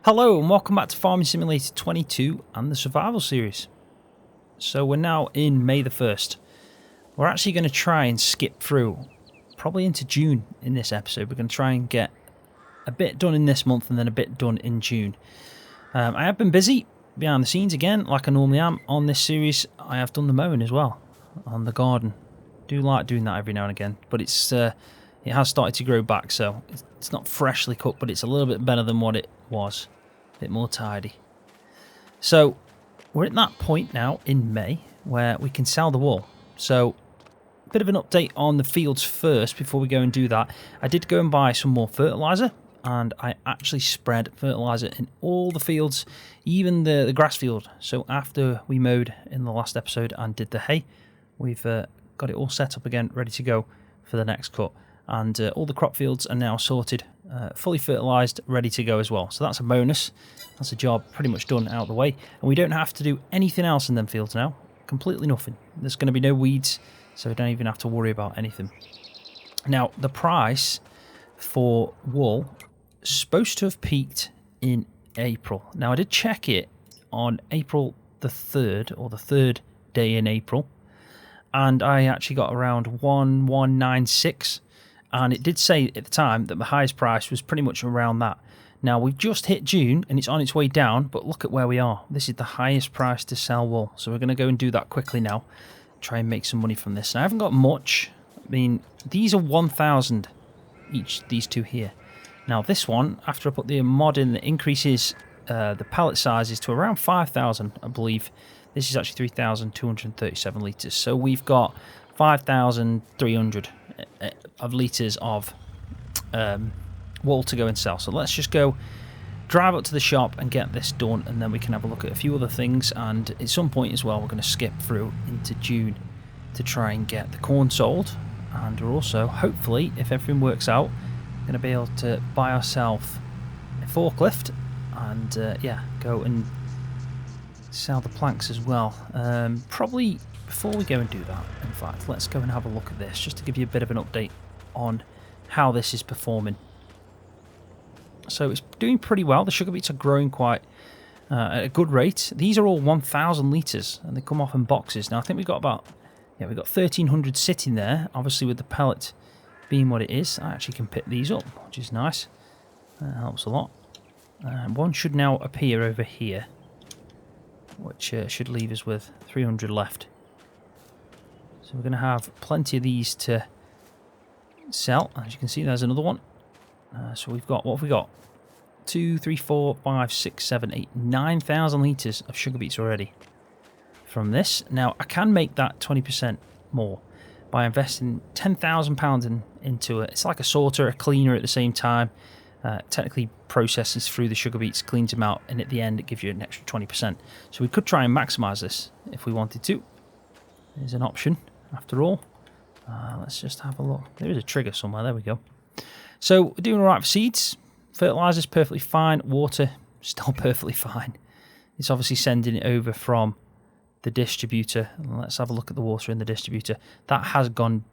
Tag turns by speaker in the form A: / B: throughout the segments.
A: Hello and welcome back to Farming Simulator 22 and the Survival Series. So we're now in May the 1st. We're actually going to try and skip through, probably into June in this episode. We're going to try and get a bit done in this month and then a bit done in June. I have been busy behind the scenes again, like I normally am on this series. I have done the mowing as well on the garden. Do like doing that every now and again, but it has started to grow back, so it's not freshly cut, but it's a little bit better than what it was. A bit more tidy. So we're at that point now in May where we can sell the wool. So a bit of an update on the fields first before we go and do that. I did go and buy some more fertilizer, and I actually spread fertilizer in all the fields, even the grass field. So after we mowed in the last episode and did the hay, we've got it all set up again, ready to go for the next cut. And all the crop fields are now sorted, fully fertilised, ready to go as well. So that's a bonus. That's a job pretty much done out of the way. And we don't have to do anything else in them fields now. Completely nothing. There's going to be no weeds, so we don't even have to worry about anything. Now, the price for wool is supposed to have peaked in April. Now, I did check it on April the 3rd, or the third day in April. And I actually got around 1196. And it did say at the time that the highest price was pretty much around that. Now, we've just hit June and it's on its way down, but look at where we are. This is the highest price to sell wool. So we're going to go and do that quickly now. Try and make some money from this. And I haven't got much. I mean, these are 1,000 each, these two here. Now, this one, after I put the mod in that increases the pallet sizes to around 5,000, I believe. This is actually 3,237 litres. So we've got 5,300 of litres of wool to go and sell. So let's just go drive up to the shop and get this done, and then we can have a look at a few other things. And at some point as well, we're going to skip through into June to try and get the corn sold. And we're also, hopefully, if everything works out, going to be able to buy ourselves a forklift and yeah, go and sell the planks as well. Probably before we go and do that, in fact, let's go and have a look at this just to give you a bit of an update on how this is performing. So it's doing pretty well. The sugar beets are growing quite at a good rate. These are all 1,000 litres and they come off in boxes. Now I think we've got about, yeah, we've got 1,300 sitting there. Obviously with the pellet being what it is, I actually can pick these up, which is nice. That helps a lot. One should now appear over here, which should leave us with 300 left. So we're going to have plenty of these to sell. As you can see, there's another one. So we've got, what have we got? 2, 3, 4, 5, 6, 7, 8, 9,000 litres of sugar beets already from this. Now, I can make that 20% more by investing £10,000 into it. It's like a sorter, a cleaner at the same time. Technically processes through the sugar beets, cleans them out, and at the end it gives you an extra 20%. So we could try and maximise this if we wanted to. There's an option after all. Let's just have a look. There is a trigger somewhere. There we go. So we're doing all right for seeds. Fertilizer's perfectly fine. Water, still perfectly fine. It's obviously sending it over from the distributor. Let's have a look at the water in the distributor. That has gone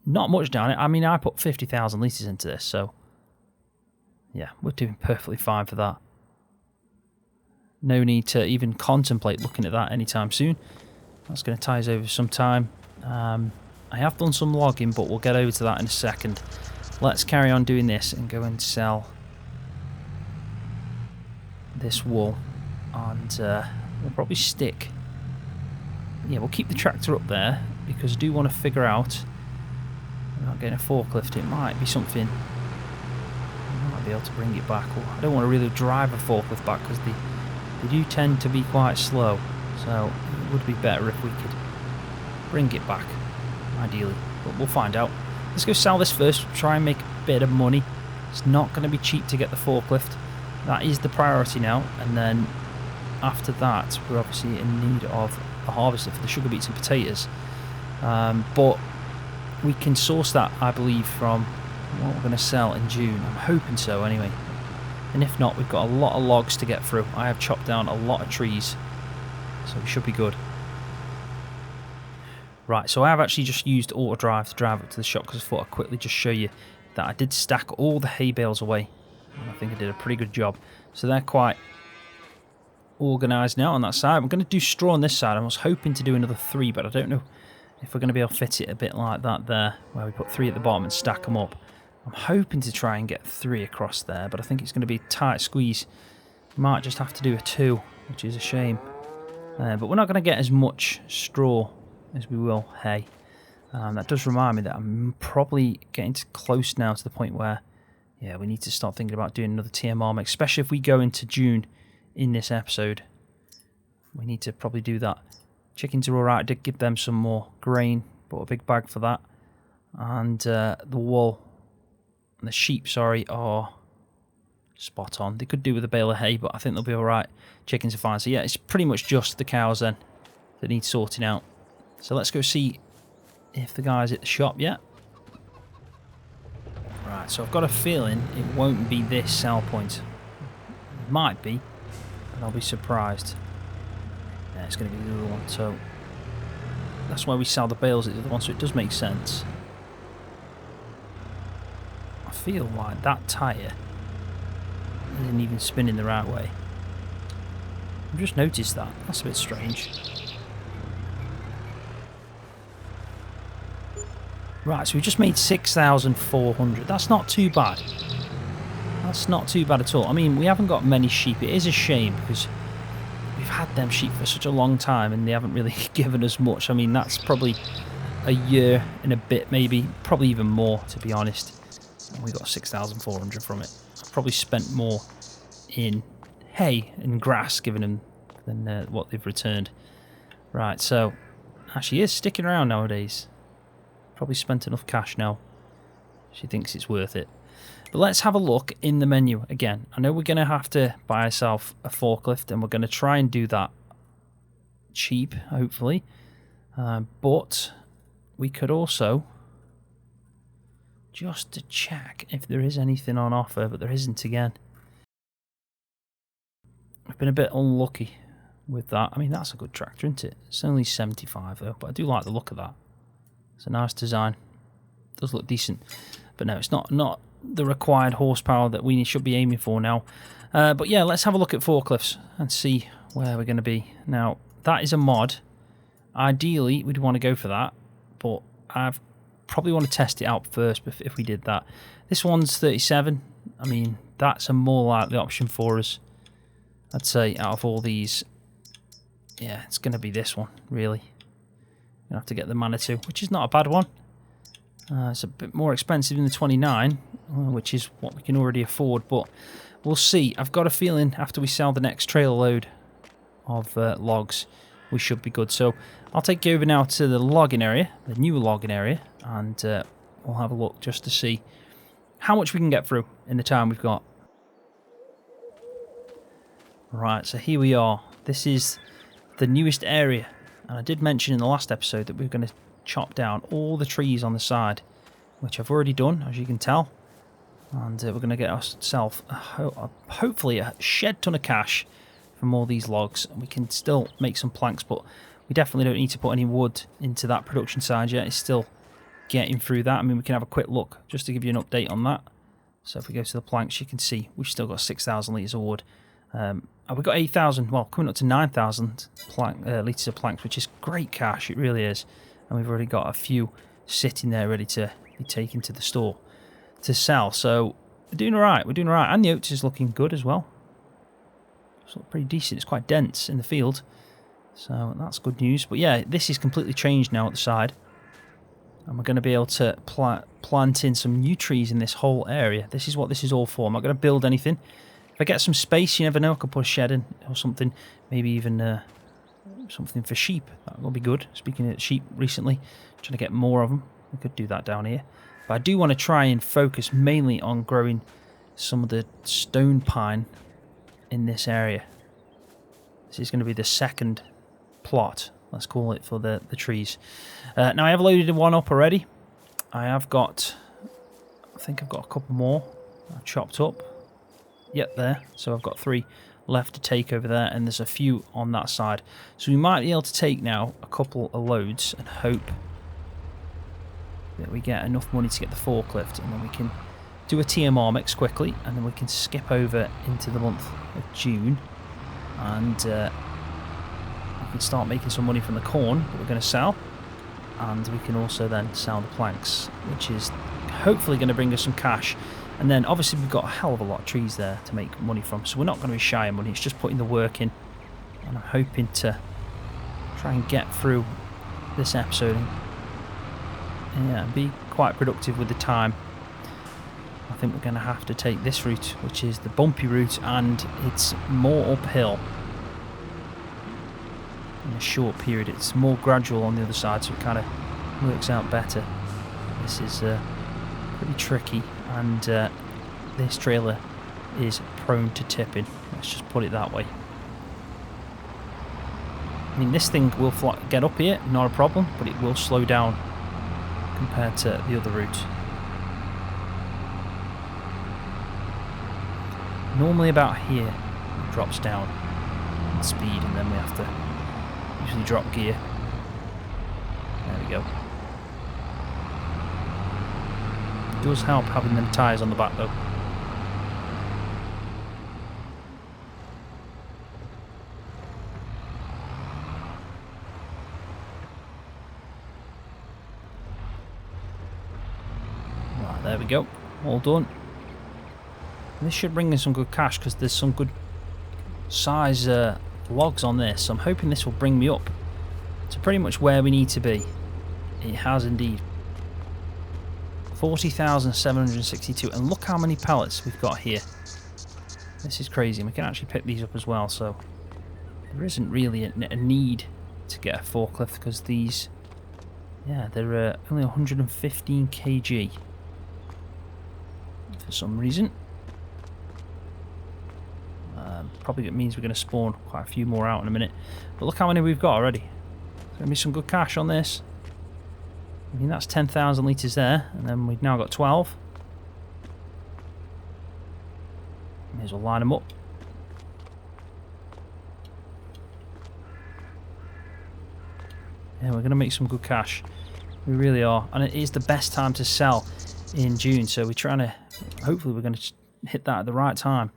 A: not much down. I mean, I put 50,000 litres into this, so yeah, we're doing perfectly fine for that. No need to even contemplate looking at that anytime soon. That's going to tie us over some time. I have done some logging, but we'll get over to that in a second. Let's carry on doing this and go and sell this wool. And we'll probably stick... Yeah, we'll keep the tractor up there because I do want to figure out... I'm not getting a forklift. It might be something... be able to bring it back. I don't want to really drive a forklift back because they do tend to be quite slow, so it would be better if we could bring it back ideally, but we'll find out. Let's go sell this first, try and make a bit of money. It's not going to be cheap to get the forklift. That is the priority now, and then after that we're obviously in need of a harvester for the sugar beets and potatoes, but we can source that, I believe, from what we're going to sell in June. I'm hoping so anyway. And if not, we've got a lot of logs to get through. I have chopped down a lot of trees, so we should be good. Right, so I have actually just used auto drive to drive up to the shop because I thought I'd quickly just show you that I did stack all the hay bales away. And I think I did a pretty good job. So they're quite organised now on that side. I'm going to do straw on this side. I was hoping to do another 3, but I don't know if we're going to be able to fit it a bit like that there, where we put 3 at the bottom and stack them up. I'm hoping to try and get 3 across there, but I think it's going to be a tight squeeze. Might just have to do a 2, which is a shame. But we're not going to get as much straw as we will hay. That does remind me that I'm probably getting close now to the point where, yeah, we need to start thinking about doing another TMR mix, especially if we go into June in this episode. We need to probably do that. Chickens are alright. I did give them some more grain, bought a big bag for that. And the wool and the sheep, sorry, are spot on. They could do with a bale of hay, but I think they'll be alright. Chickens are fine. So yeah, it's pretty much just the cows then that need sorting out. So let's go see if the guy's at the shop yet. Right, so I've got a feeling it won't be this sell point. It might be, but I'll be surprised. Yeah, it's going to be the other one. So that's why we sell the bales at the other one, so it does make sense. I feel like that tyre isn't even spinning the right way. I've just noticed that. That's a bit strange. Right, so we just made 6,400. That's not too bad. That's not too bad at all. I mean, we haven't got many sheep. It is a shame because we've had them sheep for such a long time and they haven't really given us much. I mean, that's probably a year and a bit, maybe. Probably even more, to be honest. And we got 6,400 from it. I've probably spent more in hay and grass given them than what they've returned. Right, so actually is sticking around nowadays. Probably spent enough cash now. She thinks it's worth it. But let's have a look in the menu again. I know we're going to have to buy ourselves a forklift and we're going to try and do that cheap, hopefully. But we could also, just to check if there is anything on offer, but there isn't again. I've been a bit unlucky with that. I mean, that's a good tractor, isn't it? It's only 75 though, but I do like the look of that. It's a nice design. It does look decent. But no, it's not the required horsepower that we should be aiming for now. But yeah, let's have a look at forklifts and see where we're going to be. Now, that is a mod. Ideally, we'd want to go for that. But I probably want to test it out first if we did that. This one's 37. I mean, that's a more likely option for us. I'd say out of all these, yeah, it's going to be this one, really. Gonna have to get the Manitou, which is not a bad one. It's a bit more expensive than the 29, which is what we can already afford, but we'll see. I've got a feeling after we sell the next trailer load of logs, we should be good. So I'll take you over now to the logging area, the new logging area, and we'll have a look just to see how much we can get through in the time we've got. Right, so here we are. This is the newest area. And I did mention in the last episode that we were going to chop down all the trees on the side, which I've already done, as you can tell. And we're going to get ourselves, hopefully, a shed ton of cash from all these logs. We can still make some planks, but we definitely don't need to put any wood into that production side yet. It's still getting through that. I mean, we can have a quick look just to give you an update on that. So if we go to the planks, you can see we've still got 6,000 litres of wood. We've got 8,000, well, coming up to 9,000 litres of planks, which is great cash, it really is. And we've already got a few sitting there ready to be taken to the store to sell. So we're doing alright, And the oats is looking good as well. It's pretty decent, it's quite dense in the field. So that's good news. But yeah, this is completely changed now at the side. And we're going to be able to plant in some new trees in this whole area. This is what this is all for. I'm not going to build anything. If I get some space, you never know, I could put a shed in or something. Maybe even something for sheep. That will be good. Speaking of sheep recently, trying to get more of them. We could do that down here. But I do want to try and focus mainly on growing some of the stone pine in this area. This is going to be the second plot, let's call it, for the trees. Now I have loaded one up already. I have got, I think I've got a couple more I've chopped up. Yep, there. So I've got 3 left to take over there, and there's a few on that side. So we might be able to take now a couple of loads and hope that we get enough money to get the forklift, and then we can do a TMR mix quickly, and then we can skip over into the month of June, and we can start making some money from the corn that we're going to sell, and we can also then sell the planks, which is hopefully going to bring us some cash. And then obviously we've got a hell of a lot of trees there to make money from, so we're not going to be shy of money. It's just putting the work in, and I'm hoping to try and get through this episode and be quite productive with the time. I think we're going to have to take this route, which is the bumpy route, and it's more uphill in a short period. It's more gradual on the other side, so it kind of works out better. This is pretty tricky, and this trailer is prone to tipping. Let's just put it that way. I mean, this thing will get up here, not a problem, but it will slow down compared to the other route. Normally about here it drops down in speed, and then we have to usually drop gear. There we go. It does help having them tyres on the back though. Right, there we go. All done. This should bring in some good cash because there's some good size logs on this. So I'm hoping this will bring me up to pretty much where we need to be. It has indeed. 40,762, and look how many pallets we've got here. This is crazy. And we can actually pick these up as well, so there isn't really a need to get a forklift because these, yeah, they're only 115 kg for some reason. Probably means we're going to spawn quite a few more out in a minute. But look how many we've got already. There's going to be some good cash on this. I mean, that's 10,000 litres there, and then we've now got 12. May as well line them up. Yeah, we're going to make some good cash. We really are. And it is the best time to sell in June, so we're trying to... Hopefully we're going to hit that at the right time.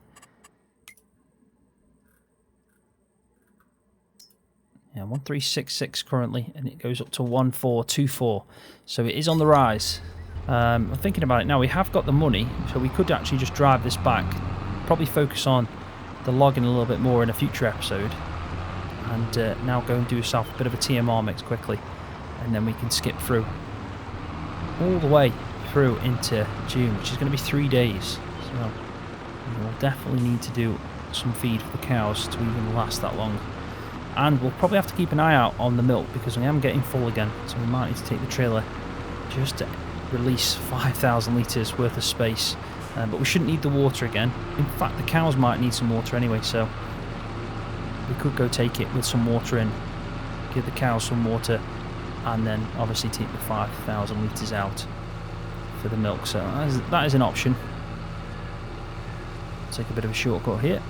A: Yeah, 1366 currently, and it goes up to 1424. So it is on the rise. I'm thinking about it now. We have got the money, so we could actually just drive this back. Probably focus on the logging a little bit more in a future episode. And now go and do yourself a bit of a TMR mix quickly. And then we can skip through. All the way through into June, which is going to be 3 days. So we'll definitely need to do some feed for the cows to even last that long. And we'll probably have to keep an eye out on the milk because I am getting full again, so we might need to take the trailer just to release 5,000 litres worth of space. But we shouldn't need the water again. In fact, the cows might need some water anyway, so we could go take it with some water in, give the cows some water, and then obviously take the 5,000 litres out for the milk. So that is an option. Take a bit of a shortcut here.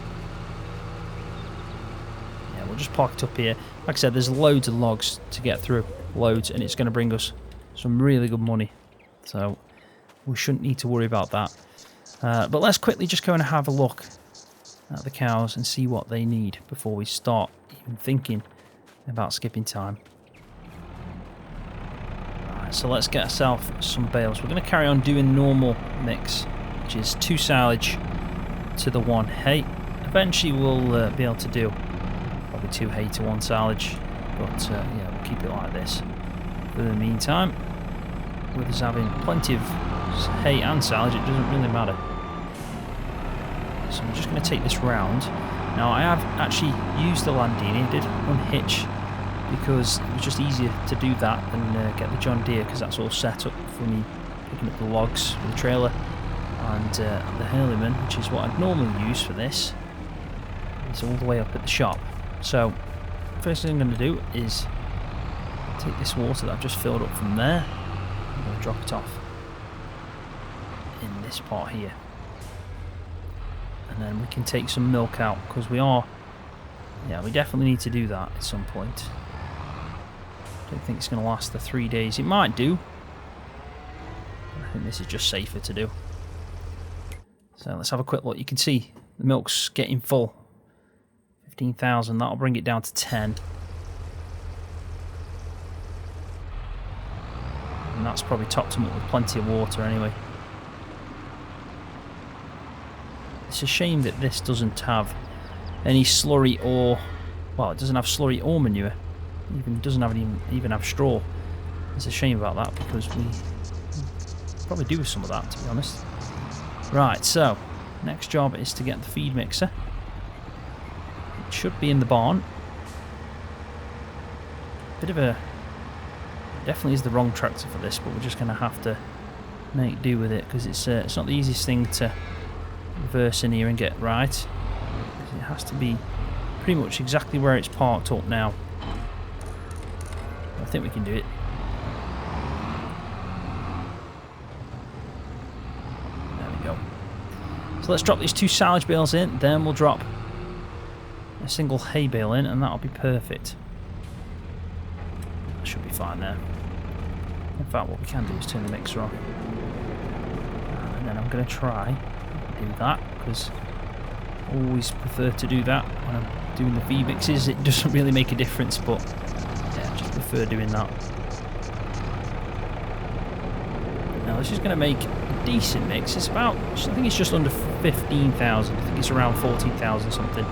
A: We'll just park it up here. Like I said, there's loads of logs to get through. Loads, and it's going to bring us some really good money. So we shouldn't need to worry about that. But let's quickly just go and have a look at the cows and see what they need before we start even thinking about skipping time. Alright, so let's get ourselves some bales. We're going to carry on doing normal mix, which is 2 silage to the 1 hay. Eventually we'll be able to do 2 hay to 1 silage, but yeah, we'll keep it like this for the meantime. With us having plenty of hay and silage, it doesn't really matter. So I'm just going to take this round. Now I have actually used the Landini. I did unhitch because it was just easier to do that than get the John Deere, because that's all set up for me picking up the logs for the trailer, and the Hurleyman, which is what I'd normally use for this, is all the way up at the shop. So, first thing I'm going to do is take this water that I've just filled up from there. I'm going to drop it off in this part here. And then we can take some milk out, because we definitely need to do that at some point. I don't think it's going to last the 3 days. It might do. I think this is just safer to do. So let's have a quick look. You can see the milk's getting full. 15,000, that'll bring it down to 10. And that's probably topped them up with plenty of water anyway. It's a shame that this doesn't have any slurry or, well, it doesn't have slurry or manure. Even doesn't have even have straw. It's a shame about that because we probably do with some of that, to be honest. Right, so next job is to get the feed mixer. It should be in the barn. Bit of a, definitely is the wrong tractor for this, but we're just going to have to make do with it because it's not the easiest thing to reverse in here and get right. It has to be pretty much exactly where it's parked up now. I think we can do it. There we go. So let's drop these 2 silage bales in, then we'll drop a single hay bale in, and that'll be perfect. That should be fine there. In fact, what we can do is turn the mixer on. And then I'm going to try and do that, because I always prefer to do that when I'm doing the feed mixes. It doesn't really make a difference, but yeah, I just prefer doing that. Now this is going to make a decent mix. It's about, I think it's just under 15,000. I think it's around 14,000 something.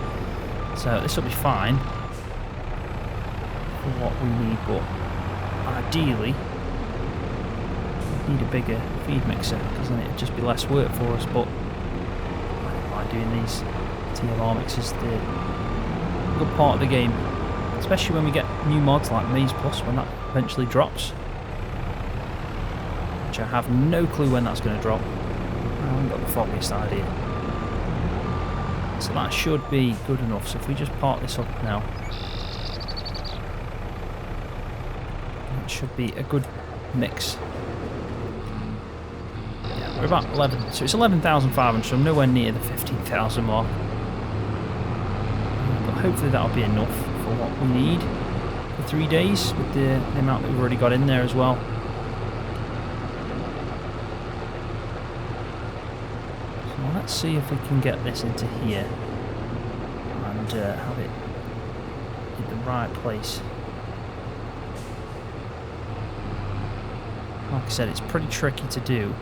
A: So this will be fine for what we need, but ideally we need a bigger feed mixer because then it'd just be less work for us. But I don't mind doing these TMR mixes. They're a good part of the game, especially when we get new mods like Maize Plus when that eventually drops, which I have no clue when that's going to drop. I haven't got the foggiest idea. So that should be good enough. So if we just park this up now, that should be a good mix. Yeah, we're about 11. So it's 11,500, so I'm nowhere near the 15,000 mark. But hopefully that'll be enough for what we need for 3 days with the amount that we've already got in there as well. Let's see if we can get this into here and have it in the right place. Like I said, it's pretty tricky to do,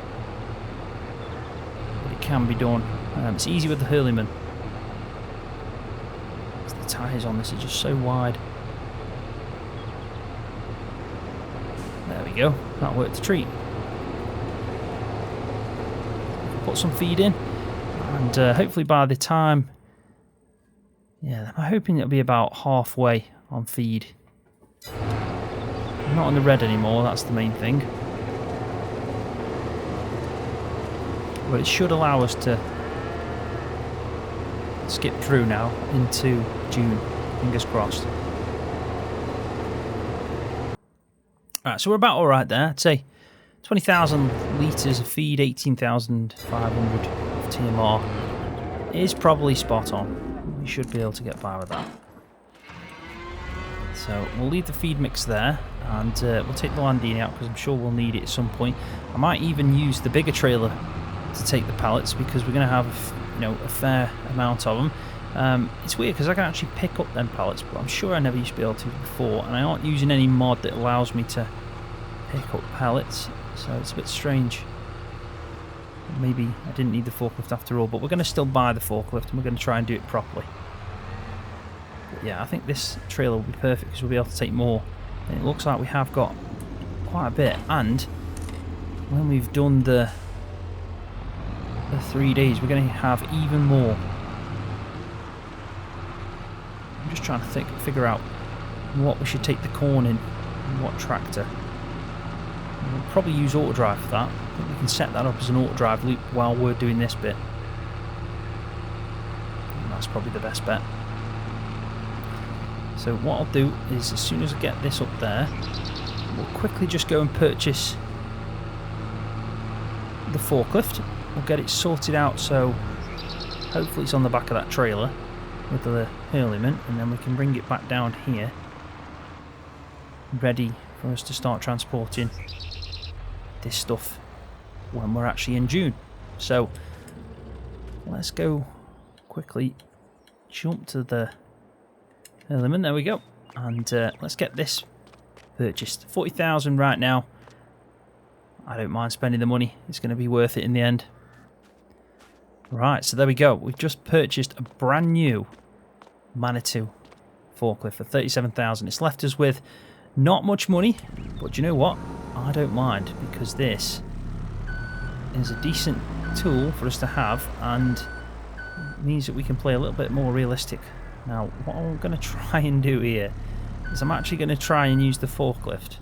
A: but it can be done. It's easy with the Hurleyman. The tyres on this are just so wide. There we go. That worked a treat. Put some feed in. And hopefully by the time, yeah, I'm hoping it'll be about halfway on feed. I'm not on the red anymore, that's the main thing. But it should allow us to skip through now into June, fingers crossed. Alright, so we're about alright there. I'd say 20,000 litres of feed, 18,500 TMR is probably spot on. We should be able to get by with that. So we'll leave the feed mix there, and we'll take the Landini out because I'm sure we'll need it at some point. I might even use the bigger trailer to take the pallets because we're going to have, you know, a fair amount of them. It's weird because I can actually pick up them pallets, but I'm sure I never used to be able to before, and I aren't using any mod that allows me to pick up pallets, so it's a bit strange. Maybe I didn't need the forklift after all, but we're going to still buy the forklift and we're going to try and do it properly. But yeah, I think this trailer will be perfect because we'll be able to take more. And it looks like we have got quite a bit, and when we've done the 3 days, we're going to have even more. I'm just trying to figure out what we should take the corn in and what tractor. We'll probably use auto drive for that. I think we can set that up as an auto drive loop while we're doing this bit. And that's probably the best bet. So what I'll do is, as soon as I get this up there, we'll quickly just go and purchase the forklift. We'll get it sorted out, so hopefully it's on the back of that trailer with the Hurleyman, and then we can bring it back down here, ready for us to start transporting this stuff when we're actually in June. So let's go quickly jump to the element. There we go. And let's get this purchased. 40,000 right now. I don't mind spending the money. It's going to be worth it in the end. Right, so there we go. We've just purchased a brand new Manitou forklift for 37,000. It's left us with not much money, but you know what? I don't mind, because this is a decent tool for us to have, and means that we can play a little bit more realistic. Now, what I'm going to try and do here is I'm actually going to try and use the forklift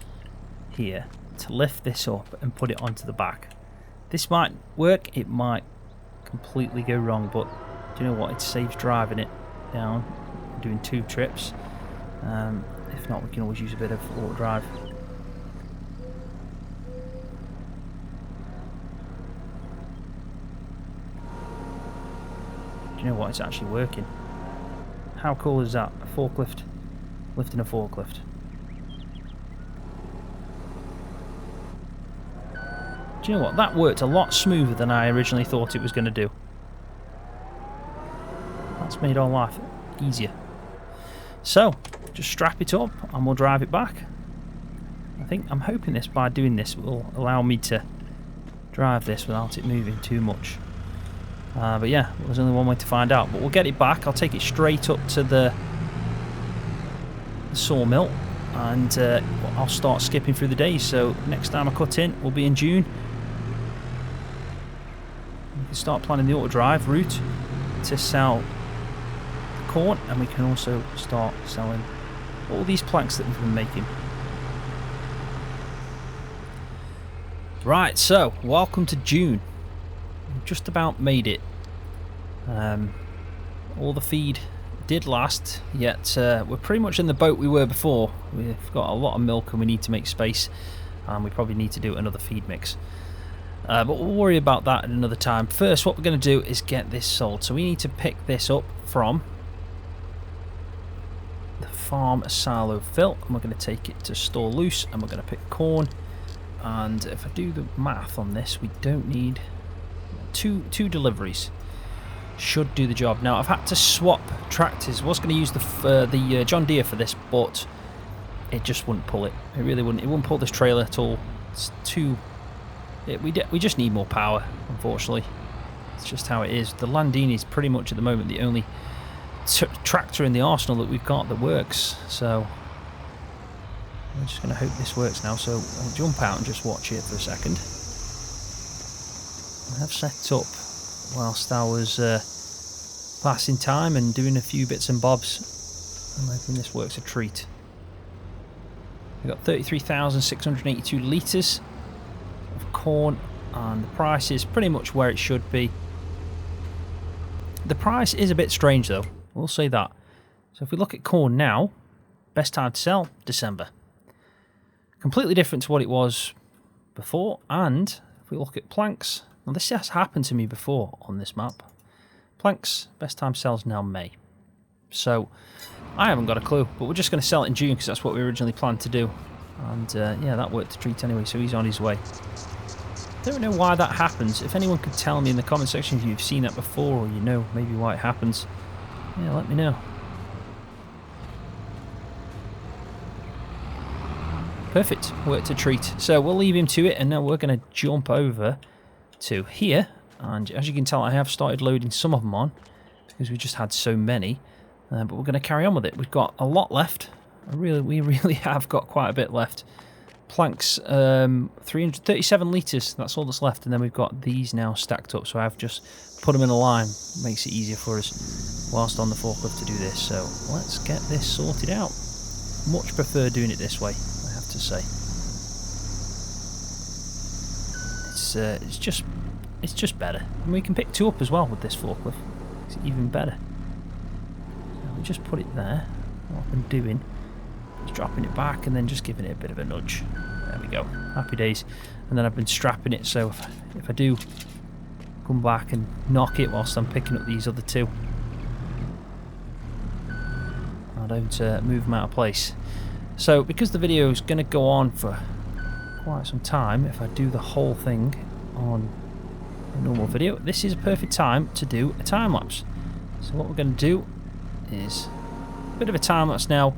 A: here to lift this up and put it onto the back. This might work, it might completely go wrong, but do you know what? It saves driving it down, doing 2 trips. If not, we can always use a bit of auto drive. Do you know what? It's actually working. How cool is that? A forklift lifting a forklift. Do you know what? That worked a lot smoother than I originally thought it was going to do. That's made our life easier. So, just strap it up and we'll drive it back. I'm hoping this, by doing this, will allow me to drive this without it moving too much. But yeah, there's only one way to find out. But we'll get it back. I'll take it straight up to the sawmill, and I'll start skipping through the days. So next time I cut in will be in June. We can start planning the auto drive route to sell corn, and we can also start selling all these planks that we've been making. Right, so welcome to June. We've just about made it. All the feed did last, yet we're pretty much in the boat we were before. We've got a lot of milk and we need to make space, and we probably need to do another feed mix. But we'll worry about that at another time. First, what we're going to do is get this sold. So we need to pick this up from the farm silo fill, and we're going to take it to store loose, and we're going to pick corn. And if I do the math on this, we don't need two deliveries. Should do the job. Now I've had to swap tractors. I was going to use the John Deere for this, but it just wouldn't pull it. It really wouldn't. It wouldn't pull this trailer at all. It's too. We just need more power. Unfortunately, it's just how it is. The Landini is pretty much at the moment the only tractor in the arsenal that we've got that works. So we're just going to hope this works now. So I'll jump out and just watch it for a second. I have set up whilst I was passing time and doing a few bits and bobs. I'm hoping this works a treat. We've got 33,682 litres of corn, and the price is pretty much where it should be. The price is a bit strange though, we'll say that. So if we look at corn now, best time to sell, December. Completely different to what it was before. And if we look at planks, well, this has happened to me before on this map. Planks, best time to sell is now May. So I haven't got a clue, but we're just going to sell it in June because that's what we originally planned to do. And yeah, that worked a treat anyway, so he's on his way. Don't know why that happens. If anyone could tell me in the comment section if you've seen that before, or you know maybe why it happens, yeah, let me know. Perfect, worked a treat. So we'll leave him to it, and now we're going to jump over to here. And as you can tell, I have started loading some of them on because we just had so many. But we're going to carry on with it. We've got a lot left. We really have got quite a bit left. Planks, 337 litres, that's all that's left. And then we've got these now stacked up, so I've just put them in a line. Makes it easier for us whilst on the forklift to do this. So let's get this sorted out. Much prefer doing it this way, I have to say. It's just better. And we can pick 2 up as well with this forklift. It's even better. So we just put it there. What I've been doing is dropping it back and then just giving it a bit of a nudge. There we go. Happy days. And then I've been strapping it, so if I do come back and knock it whilst I'm picking up these other 2, I don't move them out of place. So because the video is going to go on for quite some time, if I do the whole thing on a normal video, this is a perfect time to do a time lapse. So what we're going to do is a bit of a time lapse now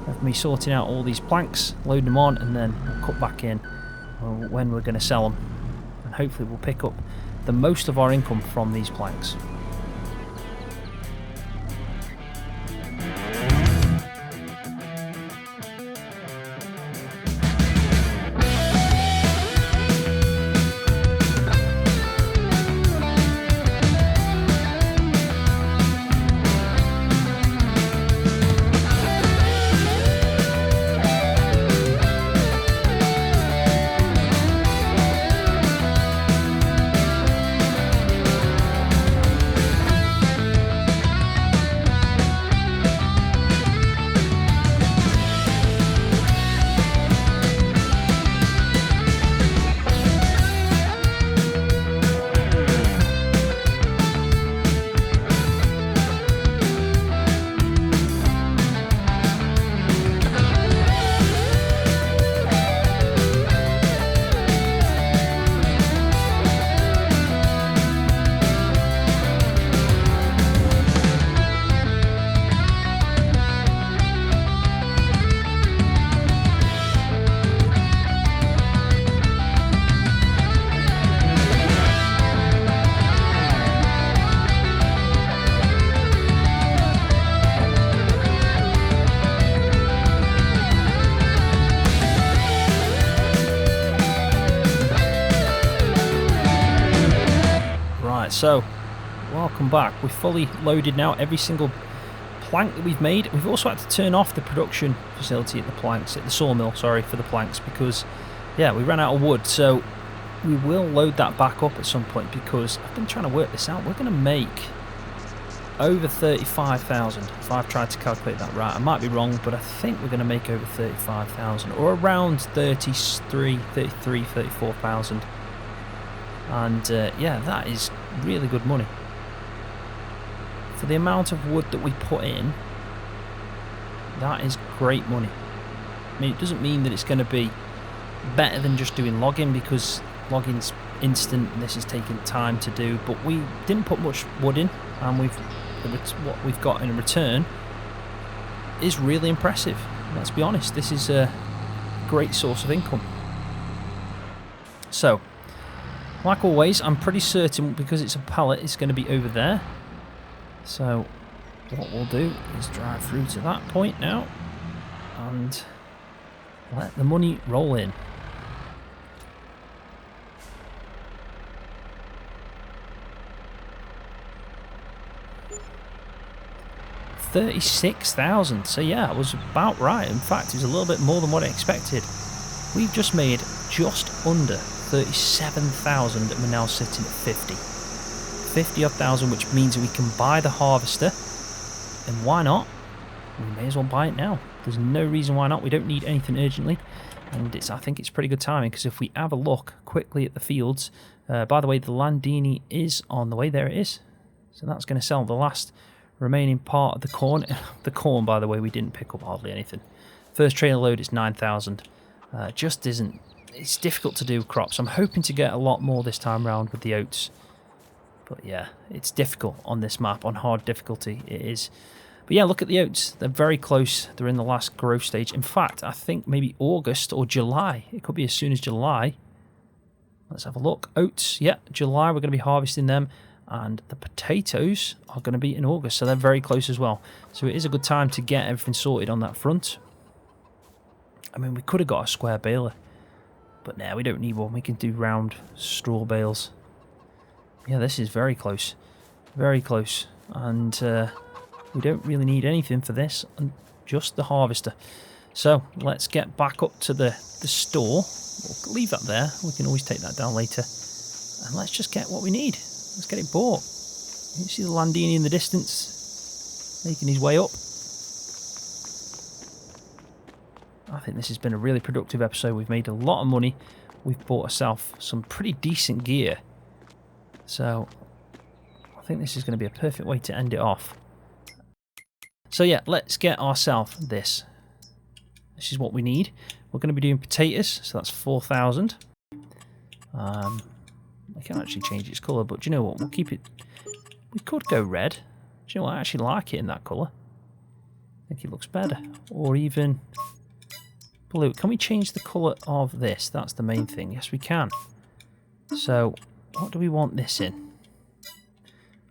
A: of me sorting out all these planks, loading them on, and then we'll cut back in when we're going to sell them, and hopefully we'll pick up the most of our income from these planks. So, welcome back. We're fully loaded now. Every single plank that we've made. We've also had to turn off the production facility at the sawmill, sorry, for the planks, because, yeah, we ran out of wood. So, we will load that back up at some point, because I've been trying to work this out. We're going to make over 35,000, if I've tried to calculate that right. I might be wrong, but I think we're going to make over 35,000, or around 34,000. And yeah, that is really good money for the amount of wood that we put in. That is great money. I mean, it doesn't mean that it's going to be better than just doing logging, because logging's instant and this is taking time to do, but we didn't put much wood in, and what we've got in return is really impressive. Let's be honest, this is a great source of income. So, like always, I'm pretty certain, because it's a pallet, it's going to be over there. So what we'll do is drive through to that point now and let the money roll in. $36,000. So yeah, I was about right. In fact, it was a little bit more than what I expected. We've just made just under 37,000, and we're now sitting at 50 odd thousand, which means we can buy the harvester. And why not? We may as well buy it now. There's no reason why not. We don't need anything urgently, and I think it's pretty good timing, because if we have a look quickly at the fields, by the way, the Landini is on the way. There it is. So that's going to sell the last remaining part of the corn. The corn, by the way, we didn't pick up hardly anything. First trailer load is 9,000. Just isn't. It's difficult to do crops. I'm hoping to get a lot more this time round with the oats. But yeah, it's difficult on this map, on hard difficulty it is. But yeah, look at the oats. They're very close. They're in the last growth stage. In fact, I think maybe August or July. It could be as soon as July. Let's have a look. Oats, yeah, July we're going to be harvesting them. And the potatoes are going to be in August, so they're very close as well. So it is a good time to get everything sorted on that front. I mean, we could have got a square baler, but now we don't need one. We can do round straw bales. Yeah, this is very close. Very close. And we don't really need anything for this, just the harvester. So let's get back up to the store. We'll leave that there. We can always take that down later. And let's just get what we need. Let's get it bought. You see the Landini in the distance, making his way up. I think this has been a really productive episode. We've made a lot of money. We've bought ourselves some pretty decent gear. So I think this is going to be a perfect way to end it off. So yeah, let's get ourselves this. This is what we need. We're going to be doing potatoes, so that's 4,000. I can actually change its colour, but do you know what? We'll keep it... We could go red. Do you know what? I actually like it in that colour. I think it looks better. Or even blue. Can we change the colour of this? That's the main thing. Yes, we can. So, what do we want this in?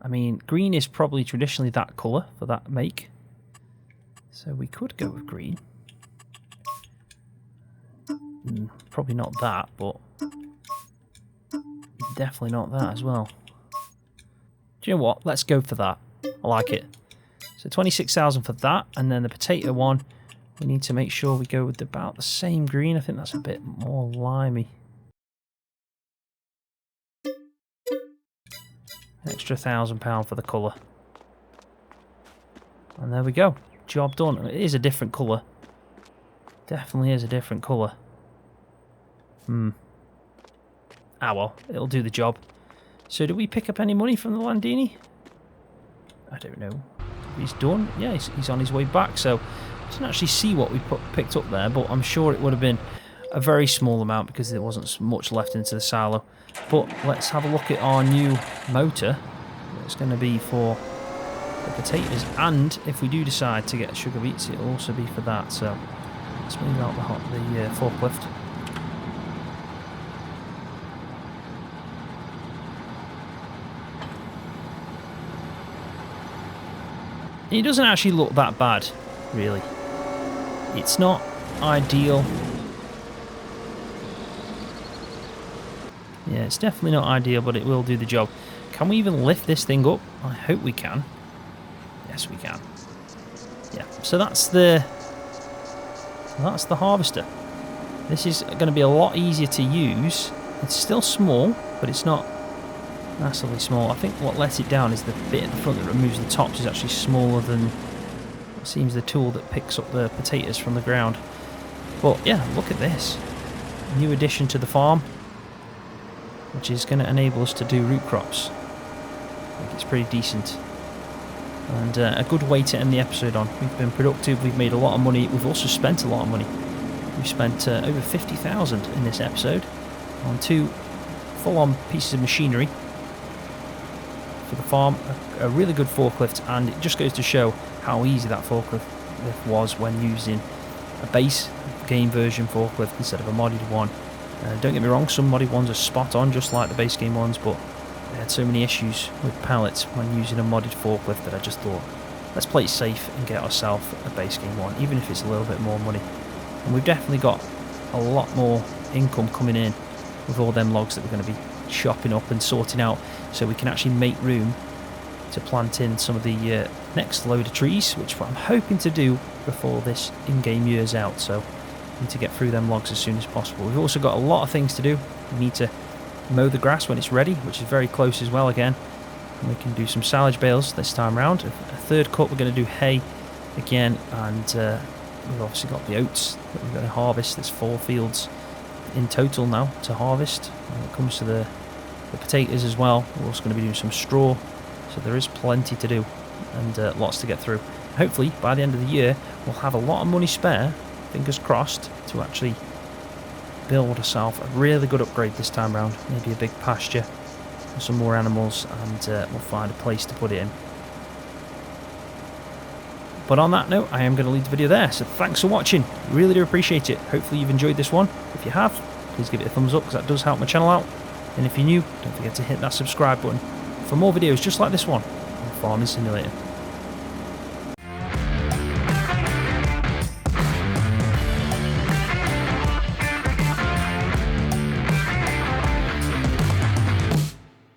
A: I mean, green is probably traditionally that colour for that make. So we could go with green. Probably not that, but definitely not that as well. Do you know what? Let's go for that. I like it. So 26,000 for that, and then the potato one, we need to make sure we go with about the same green. I think that's a bit more limey. Extra £1,000 for the colour. And there we go. Job done. It is a different colour. Definitely is a different colour. Ah well, it'll do the job. So do we pick up any money from the Landini? I don't know. He's done. Yeah, he's on his way back. So I didn't actually see what we picked up there, but I'm sure it would have been a very small amount because there wasn't much left into the silo. But let's have a look at our new motor. It's going to be for the potatoes, and if we do decide to get sugar beets, it'll also be for that. So let's move out the forklift. It doesn't actually look that bad, really. It's not ideal. Yeah, it's definitely not ideal, but it will do the job. Can we even lift this thing up? I hope we can. Yes, we can. Yeah, so that's the harvester. This is going to be a lot easier to use. It's still small, but it's not massively small. I think what lets it down is the bit at the front that removes the tops is actually smaller than it seems the tool that picks up the potatoes from the ground. But yeah, look at this. New addition to the farm, which is going to enable us to do root crops. I think it's pretty decent. And a good way to end the episode on. We've been productive, we've made a lot of money, we've also spent a lot of money. We've spent over 50,000 in this episode on 2 full-on pieces of machinery for the farm, a really good forklift, and it just goes to show how easy that forklift was when using a base game version forklift instead of a modded one. Don't get me wrong, some modded ones are spot on just like the base game ones, but I had so many issues with pallets when using a modded forklift that I just thought, let's play it safe and get ourselves a base game one, even if it's a little bit more money. And we've definitely got a lot more income coming in with all them logs that we're going to be chopping up and sorting out, so we can actually make room to plant in some of the next load of trees, which I'm hoping to do before this in-game year's out. So we need to get through them logs as soon as possible. We've also got a lot of things to do. We need to mow the grass when it's ready, which is very close as well again, and we can do some silage bales this time around. A third cut, we're going to do hay again, and we've obviously got the oats that we're going to harvest. There's 4 fields in total now to harvest. When it comes to the potatoes as well, we're also going to be doing some straw, so there is plenty to do and lots to get through. Hopefully by the end of the year we'll have a lot of money spare, fingers crossed, to actually build ourselves a really good upgrade this time around. Maybe a big pasture or some more animals, and we'll find a place to put it in. But on that note, I am going to leave the video there, so thanks for watching, really do appreciate it. Hopefully you've enjoyed this one. If you have, please give it a thumbs up because that does help my channel out, and if you're new, don't forget to hit that subscribe button for more videos just like this one on Farming Simulator.